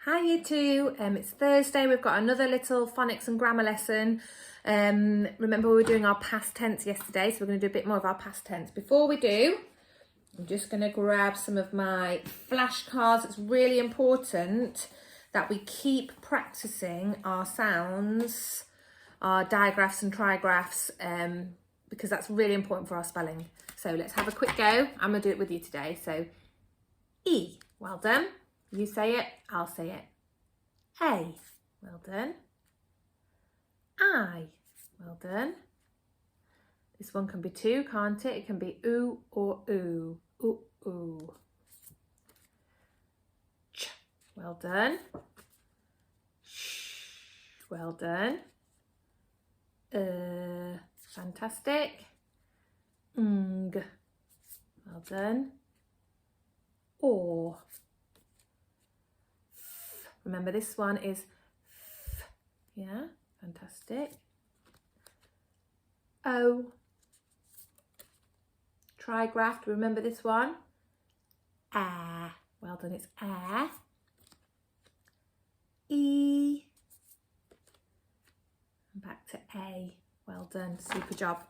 Hi you two, it's Thursday. We've got another little phonics and grammar lesson. Remember we were doing our past tense yesterday, so we're going to do a bit more of our past tense. Before we do, I'm just going to grab some of my flashcards. It's really important that we keep practicing our sounds, our digraphs and trigraphs, because that's really important for our spelling. So let's have a quick go. I'm going to do it with you today. So E, well done. You say it, I'll say it. A, well done. I, well done. This one can be two, can't it? It can be oo or oo. Ooh, ooh. Ch, well done. Sh, well done. Fantastic. Ng, well done. Or. Remember this one is f, yeah, fantastic. O, trigraph, remember this one? Air, well done, it's air. E, and back to A, well done, super job.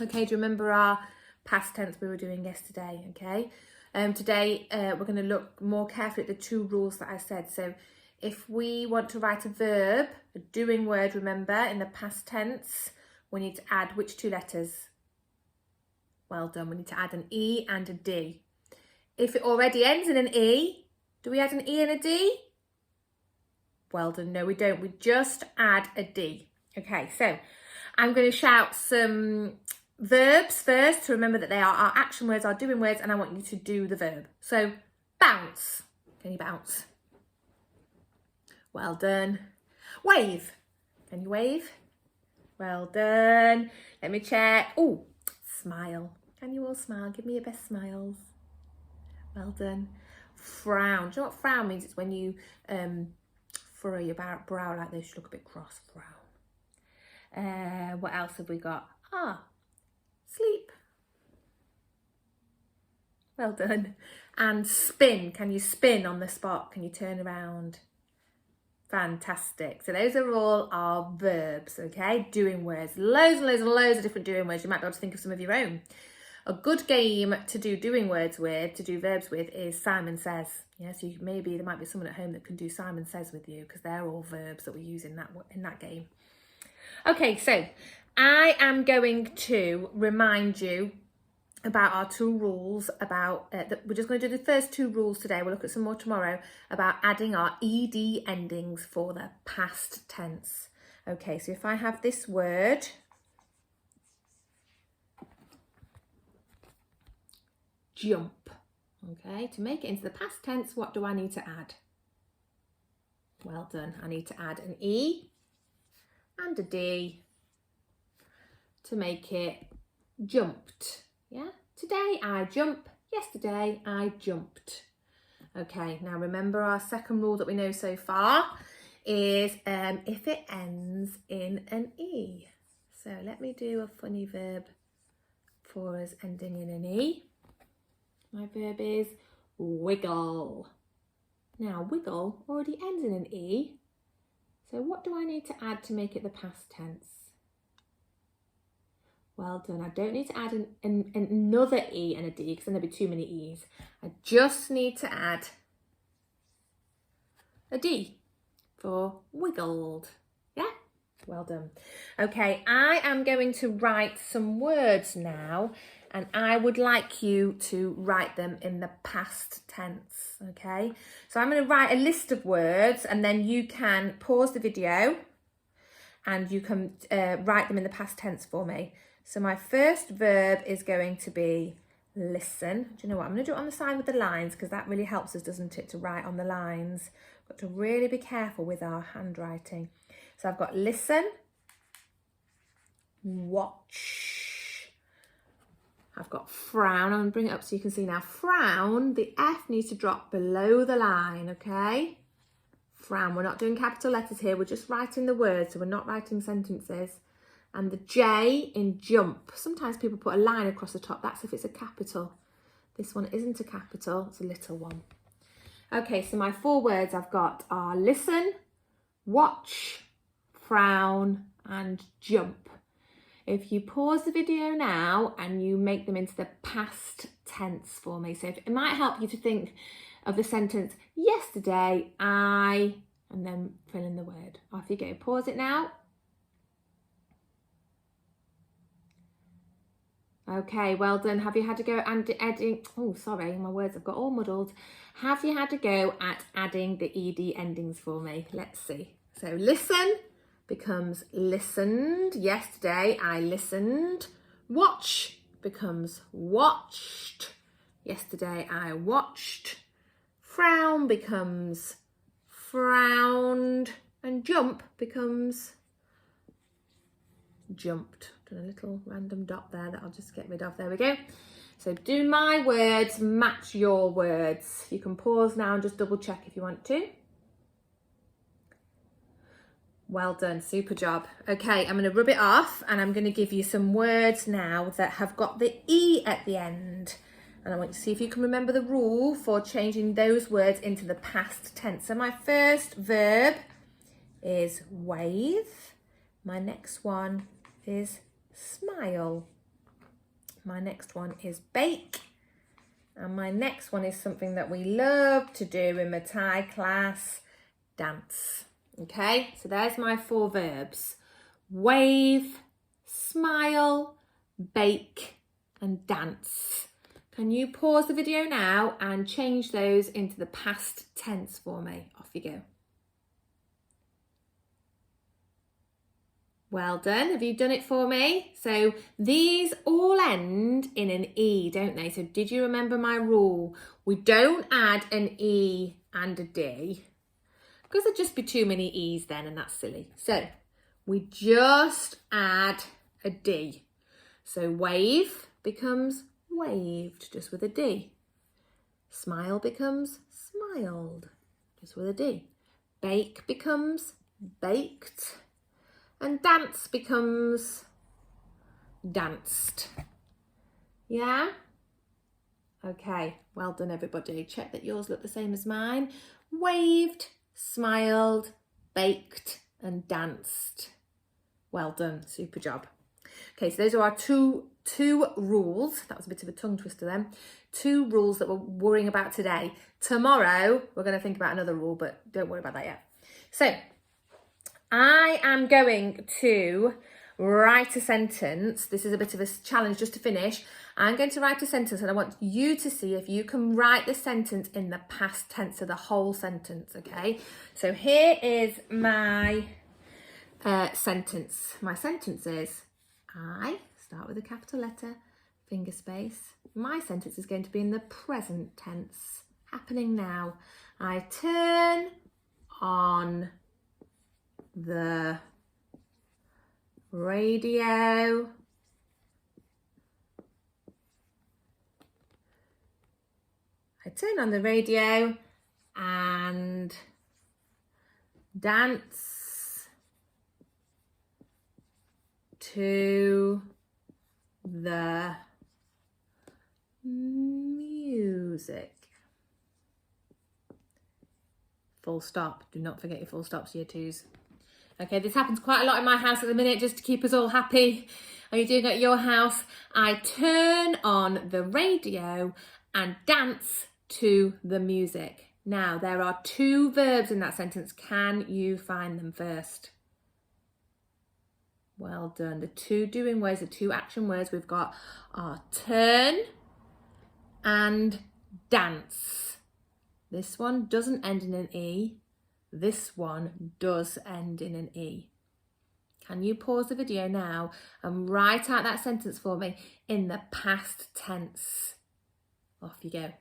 Okay, do you remember our past tense we were doing yesterday, okay? Today we're going to look more carefully at the two rules that I said. So if we want to write a verb, a doing word, remember, in the past tense, we need to add which two letters? Well done, we need to add an E and a D. If it already ends in an E, do we add an E and a D? Well done, no we don't, we just add a D. Okay, so I'm going to shout some verbs first to remember that they are our action words, our doing words, and I want you to do the verb. So, bounce. Can you bounce? Well done. Wave. Can you wave? Well done. Let me check. Oh, smile. Can you all smile? Give me your best smiles. Well done. Frown. Do you know what frown means? It's when you furrow your brow like this. You look a bit cross. Frown. What else have we got? Sleep. Well done. And spin. Can you spin on the spot? Can you turn around? Fantastic. So those are all our verbs, okay? Doing words. Loads and loads and loads of different doing words. You might be able to think of some of your own. A good game to do doing words with, to do verbs with, is Simon Says. Yeah, so maybe there might be someone at home that can do Simon Says with you, because they're all verbs that we use in that game. Okay, so I am going to remind you about our two rules about, we're just going to do the first two rules today. We'll look at some more tomorrow about adding our ED endings for the past tense. Okay, so if I have this word, jump, okay, to make it into the past tense, what do I need to add? Well done, I need to add an E and a D to make it jumped. Yeah, today I jump, yesterday I jumped. Okay, now remember our second rule that we know so far is if it ends in an E. So let me do a funny verb for us ending in an E. My verb is wiggle. Now wiggle already ends in an E. So what do I need to add to make it the past tense? Well done. I don't need to add another E and a D because then there'll be too many E's. I just need to add a D for wiggled. Yeah? Well done. Okay, I am going to write some words now, and I would like you to write them in the past tense, okay? So I'm going to write a list of words, and then you can pause the video and you can write them in the past tense for me. So my first verb is going to be listen. Do you know what? I'm going to do it on the side with the lines because that really helps us, doesn't it, to write on the lines. Got to really be careful with our handwriting. So I've got listen, watch. I've got frown. I'm going to bring it up so you can see now. Frown, the F needs to drop below the line, okay? Frown. We're not doing capital letters here. We're just writing the words, so we're not writing sentences. And the J in jump. Sometimes people put a line across the top. That's if it's a capital. This one isn't a capital, it's a little one. Okay, so my 4 words I've got are listen, watch, frown, and jump. If you pause the video now and you make them into the past tense for me. So it might help you to think of the sentence, yesterday I, and then fill in the word. Off you go. Pause it now. Okay, well done. Have you had to go and adding, oh sorry, my words have got all muddled. Have you had to go at adding the ed endings for me? Let's see. So listen becomes listened. Yesterday I listened. Watch becomes watched. Yesterday I watched. Frown becomes frowned. And jump becomes jumped. Done a little random dot there that I'll just get rid of. There we go. So do my words match your words? You can pause now and just double check if you want to. Well done, super job. Okay, I'm going to rub it off and I'm going to give you some words now that have got the E at the end. And I want you to see if you can remember the rule for changing those words into the past tense. So my first verb is wave. My next one is smile. My next one is bake. And my next one is something that we love to do in my Thai class, dance. Okay, so there's my 4 verbs. Wave, smile, bake, and dance. Can you pause the video now and change those into the past tense for me? Off you go. Well done. Have you done it for me? So these all end in an E, don't they? So did you remember my rule? We don't add an E and a D because there'd just be too many E's then and that's silly. So we just add a D. So wave becomes waved, just with a D. Smile becomes smiled, just with a D. Bake becomes baked. And dance becomes danced. Yeah? Okay, well done everybody. Check that yours look the same as mine. Waved, smiled, baked and danced. Well done, super job. Okay, so those are our two rules. That was a bit of a tongue twister then. 2 rules that we're worrying about today. Tomorrow, we're going to think about another rule, but don't worry about that yet. So, I am going to write a sentence. This is a bit of a challenge just to finish. I'm going to write a sentence and I want you to see if you can write the sentence in the past tense of the whole sentence, okay? So here is my sentence. My sentence is, I, start with a capital letter, finger space. My sentence is going to be in the present tense, happening now. I turn on the radio. I turn on the radio and dance to the music. Full stop. Do not forget your full stops, year 2s. Okay, this happens quite a lot in my house at the minute, just to keep us all happy. Are you doing it at your house? I turn on the radio and dance to the music. Now, there are 2 verbs in that sentence. Can you find them first? Well done. The 2 doing words, the 2 action words we've got are turn and dance. This one doesn't end in an E. This one does end in an E. Can you pause the video now and write out that sentence for me in the past tense? Off you go.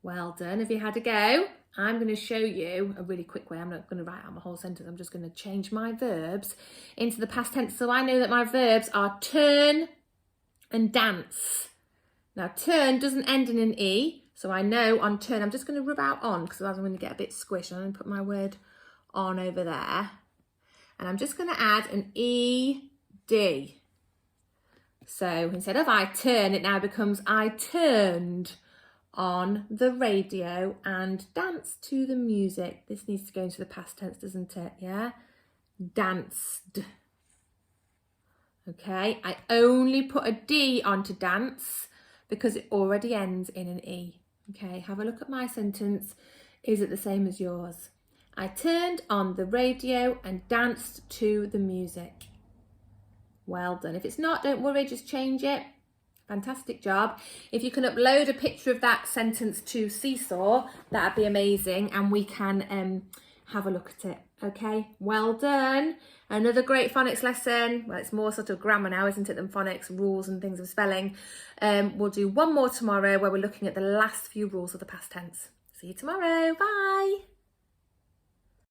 Well done. Have you had a go? I'm going to show you a really quick way. I'm not going to write out my whole sentence. I'm just going to change my verbs into the past tense. So I know that my verbs are turn and dance. Now, turn doesn't end in an E, so I know on turn, I'm just going to rub out on, because otherwise I'm going to get a bit squished. I'm going to put my word on over there. And I'm just going to add an E-D. So instead of I turn, it now becomes I turned on the radio and danced to the music. This needs to go into the past tense, doesn't it? Yeah? Danced. Okay, I only put a D onto dance because it already ends in an E. Okay, have a look at my sentence. Is it the same as yours? I turned on the radio and danced to the music. Well done. If it's not, don't worry, just change it. Fantastic job. If you can upload a picture of that sentence to Seesaw, that'd be amazing, and we can have a look at it. Okay, well done. Another great phonics lesson. Well, it's more sort of grammar now, isn't it, than phonics, rules and things of spelling. We'll do one more tomorrow where we're looking at the last few rules of the past tense. See you tomorrow. Bye.